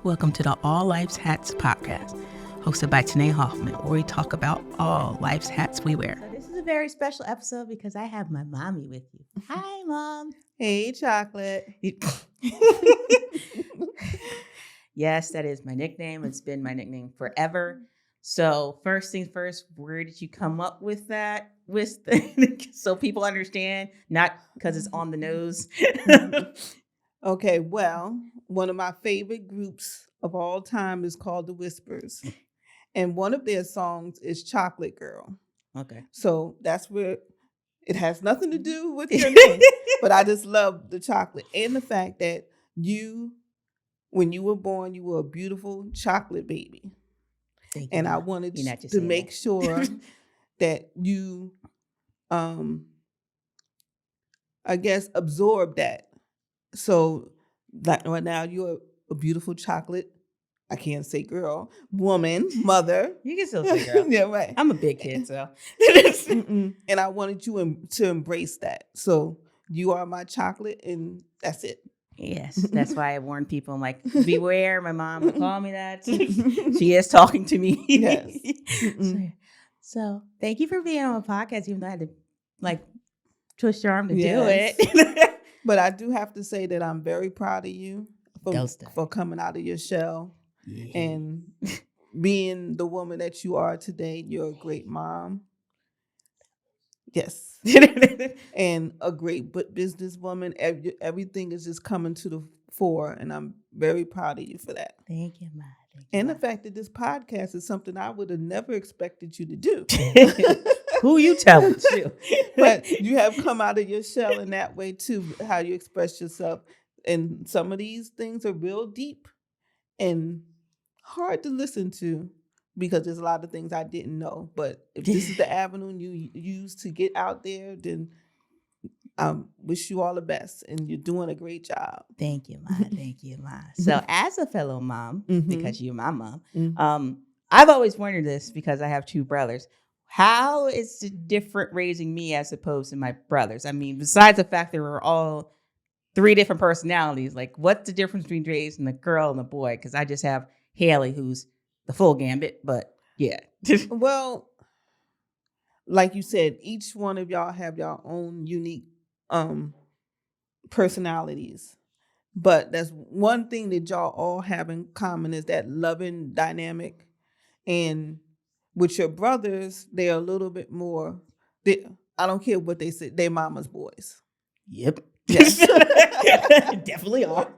Welcome to the All Life's Hats podcast, hosted by Tanae Hoffman, where we talk about all life's hats we wear. So this is a very special episode because I have my mommy with you. Hi, Mom. Hey, Chocolate. Yes, that is my nickname. It's been my nickname forever. So first things first, where did you come up with that? So people understand, not because it's on the nose. Okay, well, one of my favorite groups of all time is called The Whispers. And one of their songs is Chocolate Girl. Okay. So that's where it has nothing to do with your name. But I just love the chocolate and the fact that when you were born, you were a beautiful chocolate baby. Thank you, and Mom. I wanted You're not just to saying make that. sure that you, I guess, absorb that. So like right now, you're a beautiful chocolate. I can't say girl, woman, mother. You can still say girl. Yeah, right. I'm a big kid, so. And I wanted you to embrace that. So you are my chocolate, and that's it. Yes, that's why I warn people. I'm like, beware, my mom will call me that. She is talking to me. Yes. So thank you for being on my podcast, even though I had to twist your arm to do Yes. it. But I do have to say that I'm very proud of you Don't for coming out of your shell Yeah. and being the woman that you are today. You're a great mom. Yes. And a great businesswoman. Everything is just coming to the fore, and I'm very proud of you for that. Thank you, Ma. And the fact that this podcast is something I would have never expected you to do. Who you telling to? But you have come out of your shell in that way too, how you express yourself. And some of these things are real deep and hard to listen to because there's a lot of things I didn't know. But if this is the avenue you use to get out there, then I wish you all the best. And you're doing a great job. Thank you, Ma. Thank you, Ma. So as a fellow mom, because you're my mom, I've always wondered this because I have two brothers. How is it different raising me as opposed to my brothers? I mean, besides the fact that we're all three different personalities, like what's the difference between raising a girl and a boy? Because I just have Haley, who's the full gambit, but yeah. Well, like you said, each one of y'all have your own unique personalities. But that's one thing that y'all all have in common is that loving dynamic. And with your brothers, they're a little bit more, I don't care what they say, they're mama's boys. Yep. Yes. Definitely are.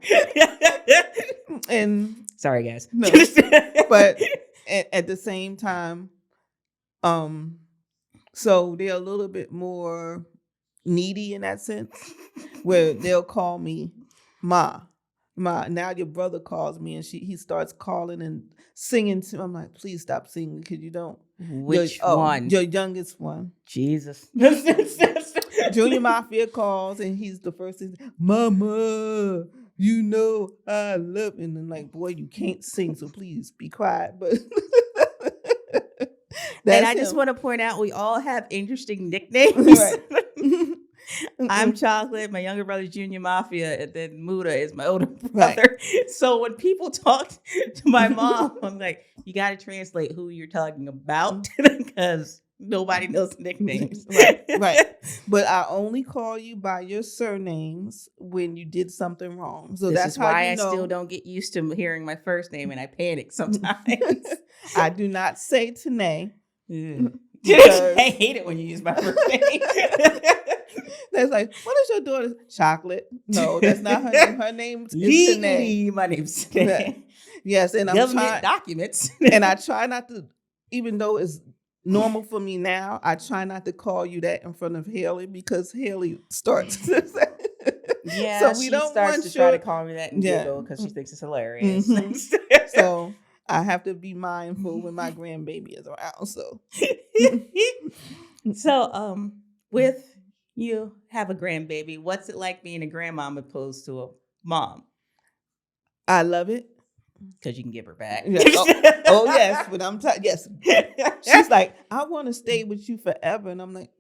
And sorry, guys. No. But at the same time, so they're a little bit more needy in that sense, where they'll call me Ma. Now your brother calls me and he starts calling and singing to me. I'm like, please stop singing because you don't. Which one? Your youngest one. Jesus. Junior Mafia calls and he's the first thing, Mama, you know I love, and then like, boy, you can't sing, so please be quiet. But and I just want to point out we all have interesting nicknames. Right. I'm Chocolate, my younger brother's Junior Mafia, and then Muda is my older brother. Right. So when people talk to my mom, I'm like, you got to translate who you're talking about because nobody knows nicknames. Right. But I only call you by your surnames when you did something wrong. So that's how why you know. I still don't get used to hearing my first name and I panic sometimes. I do not say Tanae. I hate it when you use my first name. That's like, what is your daughter? Chocolate. No, that's not her name. Her name is Tanae. My name's Tanae. Yes, and I'm trying documents. And I try not to, even though it's normal for me now, I try not to call you that in front of Haley because Haley starts. Yeah, so we she don't starts want to try to call me that and giggle because she thinks it's hilarious. So I have to be mindful when my grandbaby is around. So, with you have a grandbaby, what's it like being a grandmom opposed to a mom? I love it. Because you can give her back. Yeah. Oh yes, but yes. She's like, I want to stay with you forever, and I'm like,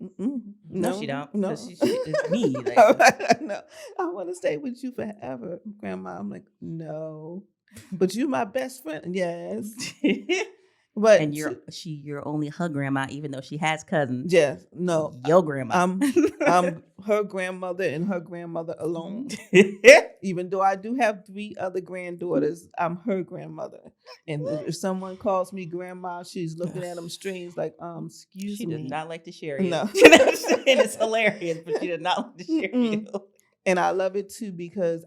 no, she don't. No, it's me. Like, no, I want to stay with you forever, Grandma. I'm like, no. but you my best friend. Yes. But And you're only her grandma, even though she has cousins. yes, no, Your grandma. I'm her grandmother and her grandmother alone. Even though I do have 3 other granddaughters, I'm her grandmother. And if someone calls me grandma, she's looking at them strange, like, excuse She me. does not like to share you. No. And it's hilarious, but she does not like to share you. And I love it too because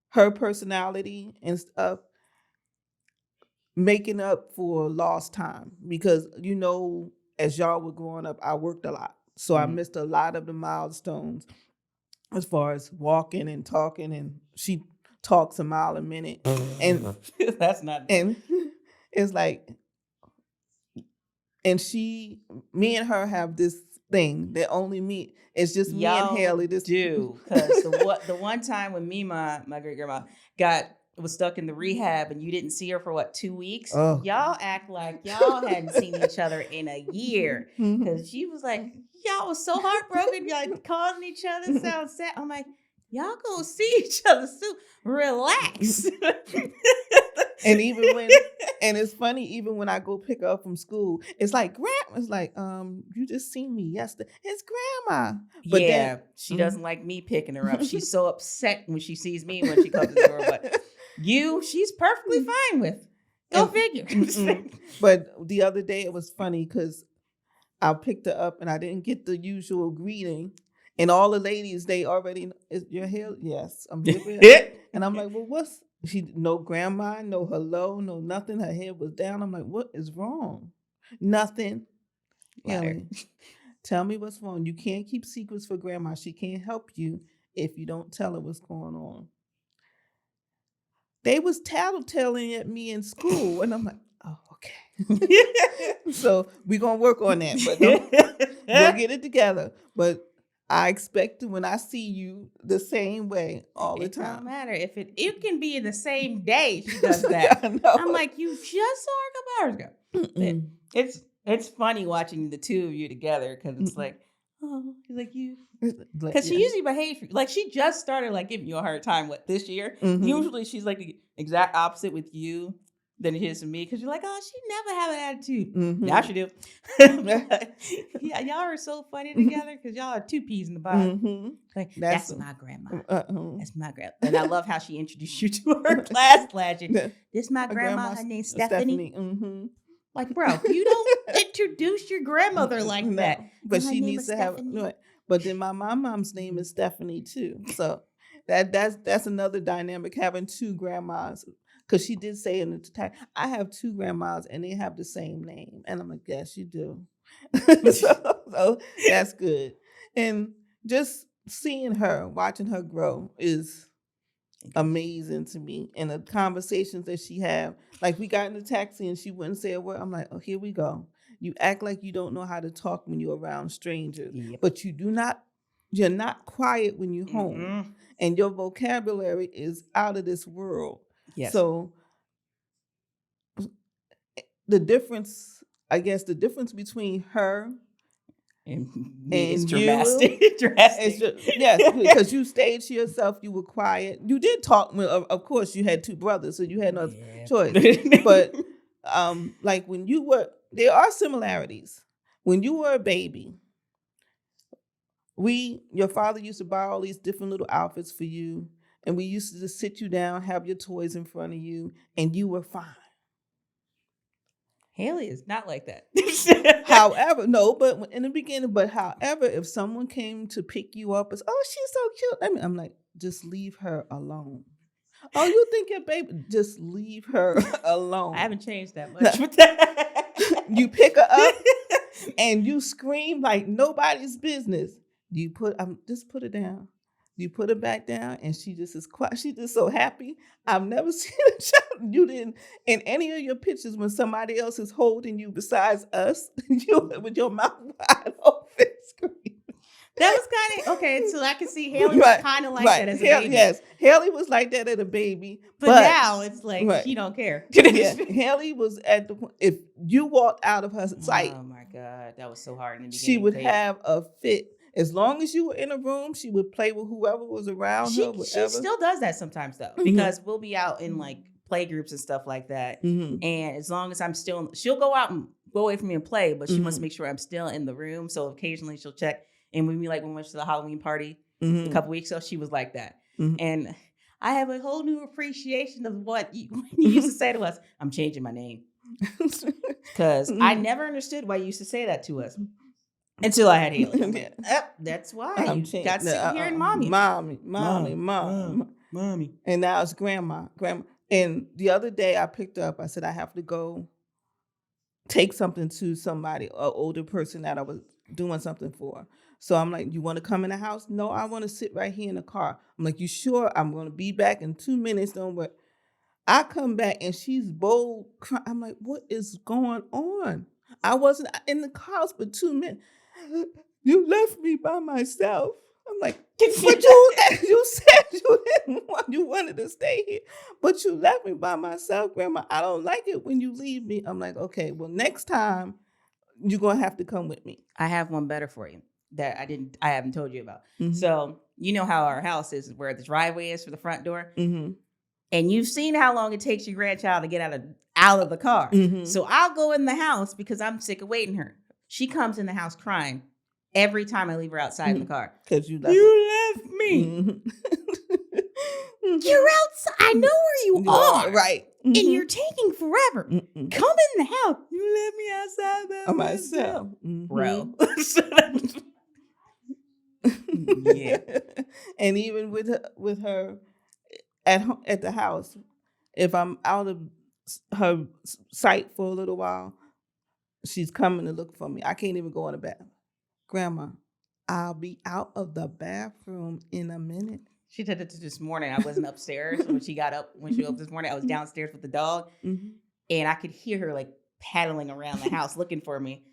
her personality and stuff making up for lost time because as y'all were growing up, I worked a lot, so I missed a lot of the milestones as far as walking and talking, and she talks a mile a minute, and that's not. And it's like, and me and her have this thing that only me. It's just me and Haley. This do because the one time when my great grandma was stuck in the rehab and you didn't see her for 2 weeks. Oh. Y'all act like y'all hadn't seen each other in a year because she was like, y'all was so heartbroken, y'all calling each other, sound sad. I'm like, y'all gonna see each other soon. Relax. And it's funny, even when I go pick her up from school, it's like, Grandma's like, you just seen me yesterday. It's Grandma. But then, she doesn't like me picking her up. She's so upset when she sees me when she comes to the door. But she's perfectly fine with. Go figure. But the other day it was funny because I picked her up and I didn't get the usual greeting. And all the ladies, they already, is your hair? Yes. I'm here. And I'm like, well, no grandma, no hello, no nothing. Her head was down. I'm like, what is wrong? Nothing. Tell me what's wrong. You can't keep secrets for grandma. She can't help you if you don't tell her what's going on. They was tattletelling at me in school. And I'm like, oh, okay. So we're going to work on that. But we'll get it together. But I expect when I see you the same way all the time. It don't matter if it can be in the same day. She does that. I'm like, you just saw her a couple hours ago. It's funny watching the two of you together because it's like, oh, like you, because she usually behaves like she just started like giving you a hard time this year. Usually she's like the exact opposite with you than it is to me because you're like, oh, she never have an attitude. Now she do. Yeah, y'all are so funny together because y'all are two peas in the pod. Like, that's my grandma. That's my grandma. And I love how she introduced you to her class last year. This my grandma. Her name's Stephanie. Like, bro, you don't introduce your grandmother like that. But she needs to have. But then my mom's name is Stephanie too. So that's another dynamic, having two grandmas. Because she did say in the time, I have two grandmas and they have the same name. And I'm like, yes, you do. so that's good. And just seeing her, watching her grow is amazing to me. And the conversations that she have, like we got in the taxi and she wouldn't say a word. I'm like, oh, here we go. You act like you don't know how to talk when you're around strangers, but you're not quiet when you're home. And your vocabulary is out of this world. Yes. So the difference between her and it's drastic. Yes, because you stayed to yourself. You were quiet. You did talk. Of course, you had two brothers, so you had no choice. But like when you were, there are similarities. When you were a baby, your father used to buy all these different little outfits for you. And we used to just sit you down, have your toys in front of you, and you were fine. Haley is not like that. However, in the beginning, however, if someone came to pick you up as, oh, she's so cute. I'm like, just leave her alone. Oh, you think your baby, just leave her alone. I haven't changed that much with that. You pick her up and you scream like nobody's business. Just put her down. You put her back down, and she just is quiet. She's just so happy. I've never seen a child. You didn't in any of your pictures when somebody else is holding you besides us. You with your mouth wide open, screaming. That was kind of okay. So I can see Haley was kind of like that as a baby. Yes, Haley was like that as a baby, but now it's like she don't care. Yeah, Haley was at the point. If you walked out of her sight, oh my God, that was so hard in the beginning. She would have a fit. As long as you were in a room, she would play with whoever was around her, She whatever. still does that sometimes though, because we'll be out in like play groups and stuff like that. And as long as I'm still, she'll go out and go away from me and play, but she wants to make sure I'm still in the room. So occasionally she'll check. And when we went to the Halloween party a couple weeks ago, she was like that. And I have a whole new appreciation of what you used to say to us. I'm changing my name. Because I never understood why you used to say that to us. Until I had Haley. I'm like, that's why. You got sick of hearing mommy. Mommy. And now it's grandma. And the other day I picked her up. I said, I have to go take something to somebody, an older person that I was doing something for. So I'm like, you want to come in the house? No, I want to sit right here in the car. I'm like, you sure? I'm going to be back in 2 minutes. Don't worry. I come back and she's bold. I'm like, what is going on? I wasn't in the house for 2 minutes. You left me by myself. I'm like, but you said you wanted to stay here, but you left me by myself, Grandma. I don't like it when you leave me. I'm like, okay, well, next time you're gonna have to come with me. I have one better for you that I haven't told you about. So you know how our house is, where the driveway is for the front door, and you've seen how long it takes your grandchild to get out of the car. So I'll go in the house because I'm sick of waiting her. She comes in the house crying every time I leave her outside in the car. Because you left me. You're outside. I know where you are. Right. And you're taking forever. Come in the house. You left me outside by myself. Bro. Yeah. And even with her at the house, if I'm out of her sight for a little while, she's coming to look for me. I can't even go in the bathroom. Grandma, I'll be out of the bathroom in a minute. She did it this morning. I wasn't upstairs when she got up. When she woke up this morning, I was downstairs with the dog, and I could hear her like paddling around the house looking for me.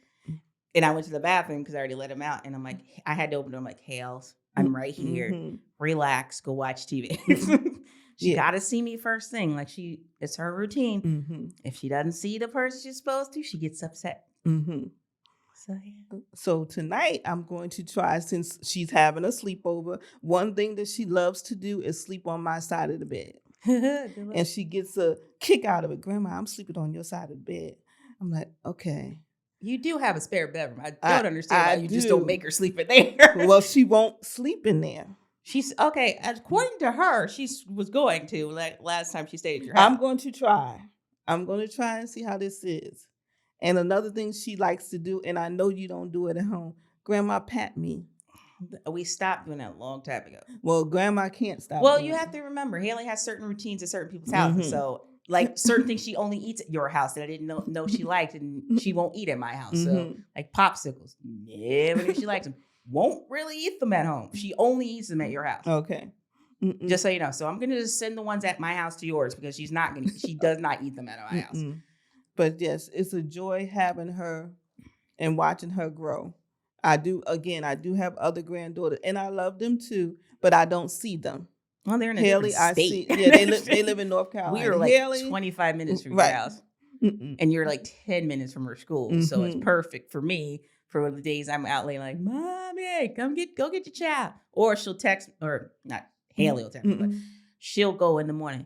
And I went to the bathroom because I already let him out, and I'm like, I had to open it. I'm like, Hales, I'm right here. Relax, go watch TV. She got to see me first thing. Like it's her routine. If she doesn't see the person she's supposed to, she gets upset. So tonight I'm going to try, since she's having a sleepover, one thing that she loves to do is sleep on my side of the bed. And she gets a kick out of it. Grandma, I'm sleeping on your side of the bed. I'm like, okay. You do have a spare bedroom. I don't understand why you just don't make her sleep in there. Well, she won't sleep in there. She's okay. According to her, she was going to, like last time she stayed at your house. I'm going to try and see how this is. And another thing she likes to do, and I know you don't do it at home, Grandma, pat me. We stopped doing that a long time ago. Well, Grandma can't stop. Well, you have to remember, Haley has certain routines at certain people's houses. So, like certain things she only eats at your house that I didn't know she liked, and she won't eat at my house. So, like popsicles, never knew she likes them. Won't really eat them at home. She only eats them at your house. Okay. Just so you know. So I'm gonna just send the ones at my house to yours because she does not eat them at my house. But yes, it's a joy having her and watching her grow. I do have other granddaughters, and I love them too, but I don't see them. Well, they're in a Haley, different state. I see. Yeah, they live in North Carolina. We are like Haley, 25 minutes from your house, and you're like 10 minutes from her school. So it's perfect for me for the days I'm out late, like, Mommy, go get your child. Or she'll text, or not Haley will text me, but she'll go in the morning.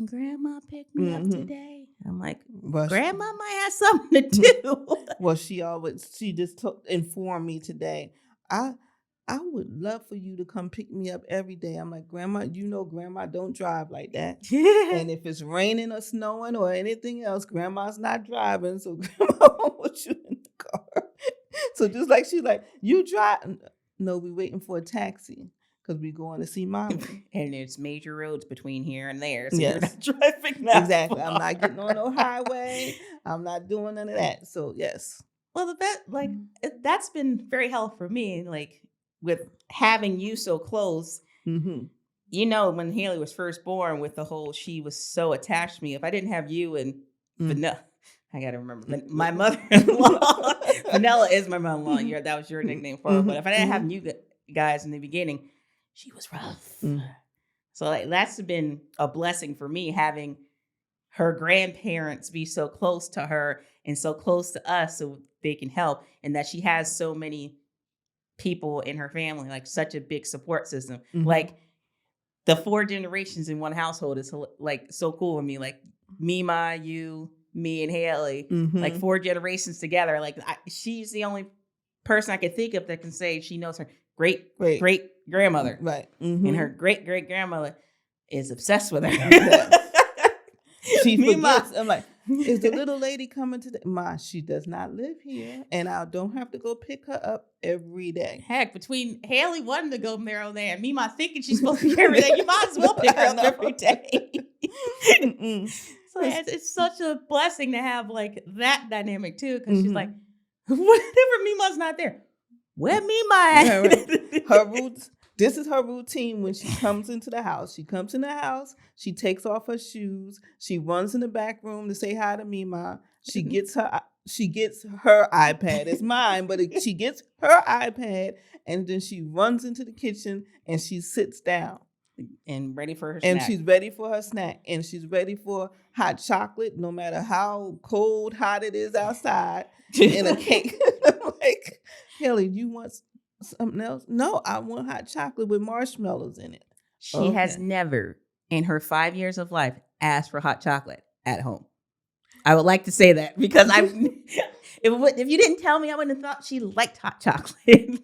Grandma picked me up today. I'm like, Grandma might have something to do. Well, she just informed me today. I would love for you to come pick me up every day. I'm like, Grandma, Grandma don't drive like that. And if it's raining or snowing or anything else, Grandma's not driving. So Grandma won't put you in the car. So just like she's like, you drive. No, we waiting for a taxi. Because we're going to see Mommy. And there's major roads between here and there. So you're not driving that exactly. far. I'm not getting on no highway. I'm not doing none of that. So, yes. Well, that's been very helpful for me. Like, with having you so close, when Haley was first born, with the whole, she was so attached to me. If I didn't have you and Vanilla, I got to remember, my mother-in-law, Vanilla is my mother-in-law. That was your nickname for her. But if I didn't have you guys in the beginning, she was rough. So that's been a blessing for me, having her grandparents be so close to her and so close to us so they can help, and that she has so many people in her family, like such a big support system. Mhm. Like the 4 generations in one household is like so cool with me. Like Mima, you, me, and Haley, like Mhm. 4 generations together. Like she's the only person I can think of that can say she knows her great Great. great grandmother, Right. and her great great grandmother is obsessed with her. Yes. She Mima. forgets. I'm like, is the little lady coming today? Ma, she does not live here, and I don't have to go pick her up every day. Heck, between Haley wanting to go there and Mima thinking she's supposed to be here every day, you might as well pick her up every day. So it's such a blessing to have like that dynamic too, because she's like, whenever Mima's not there, where Mima at? Her roots. This is her routine when she comes into the house. She comes in the house. She takes off her shoes. She runs in the back room to say hi to Mima. She gets her iPad. It's mine, but she gets her iPad, and then she runs into the kitchen and she sits down. And ready for her and snack. she's ready for her snack, and she's ready for hot chocolate, no matter how cold, hot it is outside, and a cake. Like, Haley, you want something else? No, I want hot chocolate with marshmallows in it. She has never, in her 5 years of life, asked for hot chocolate at home. I would like to say that because if you didn't tell me, I wouldn't have thought she liked hot chocolate.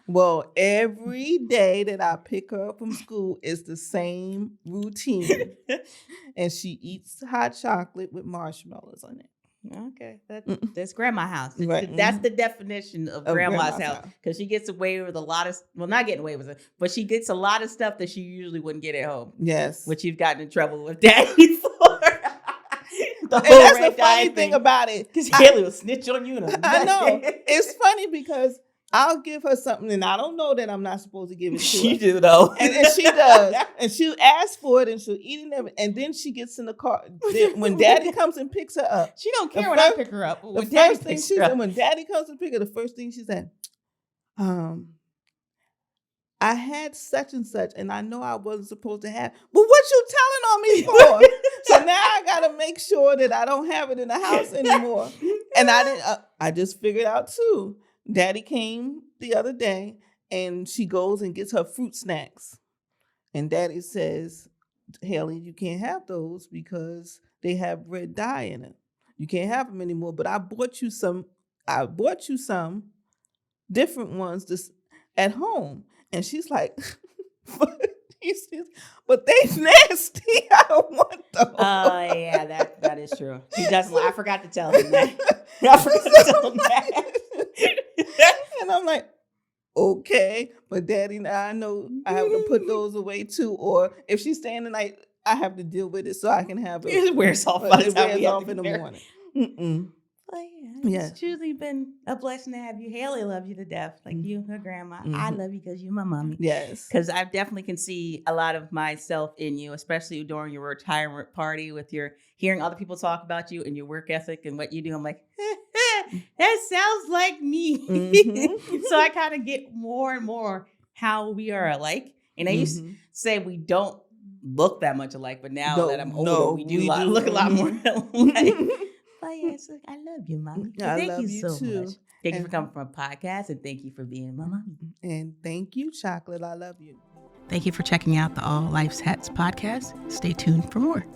Well, every day that I pick her up from school is the same routine. And she eats hot chocolate with marshmallows on it. Okay, that's grandma's house. Right. That's the definition of grandma's house, because she gets away with a lot of, well, not getting away with it, but she gets a lot of stuff that she usually wouldn't get at home. Yes. Which you've gotten in trouble with Daddy for. And that's the funny thing about it. Because Haley will snitch on you. I know. It's funny because I'll give her something and I don't know that I'm not supposed to give it to her. She do though. And she does. And she'll ask for it and she'll eat it. And then she gets in the car. When Daddy comes and picks her up. She don't care when I pick her up. The first thing she said, when Daddy comes to pick her, the first thing she said, I had such and such, and I know I wasn't supposed to have. But what you telling on me for? So now I gotta make sure that I don't have it in the house anymore. And I didn't. I just figured out too. Daddy came the other day, and she goes and gets her fruit snacks, and Daddy says, "Haley, you can't have those because they have red dye in it. You can't have them anymore. But I bought you some. Different ones this at home." And she's like, but they nasty. I don't want those. Oh, yeah, that is true. She doesn't. I forgot to tell him that. I forgot to tell him that. And I'm like, okay. But Daddy, now I know I have to put those away too. Or if she's staying the night, I have to deal with it so I can have it. It wears off by the time we have in the morning. Well, yeah, it's truly been a blessing to have you. Haley loves you to death, like you, her grandma. I love you because you're my mommy. Yes. Because I definitely can see a lot of myself in you, especially during your retirement party with your hearing other people talk about you and your work ethic and what you do. I'm like, that sounds like me. So I kind of get more and more how we are alike. And I used to say we don't look that much alike, but now that I'm older, we do look a lot more alike. But yes, I love you, Mommy. Thank you so much. Thank you for coming from a podcast, and thank you for being my mommy. And thank you, Chocolate. I love you. Thank you for checking out the All Life's Hats podcast. Stay tuned for more.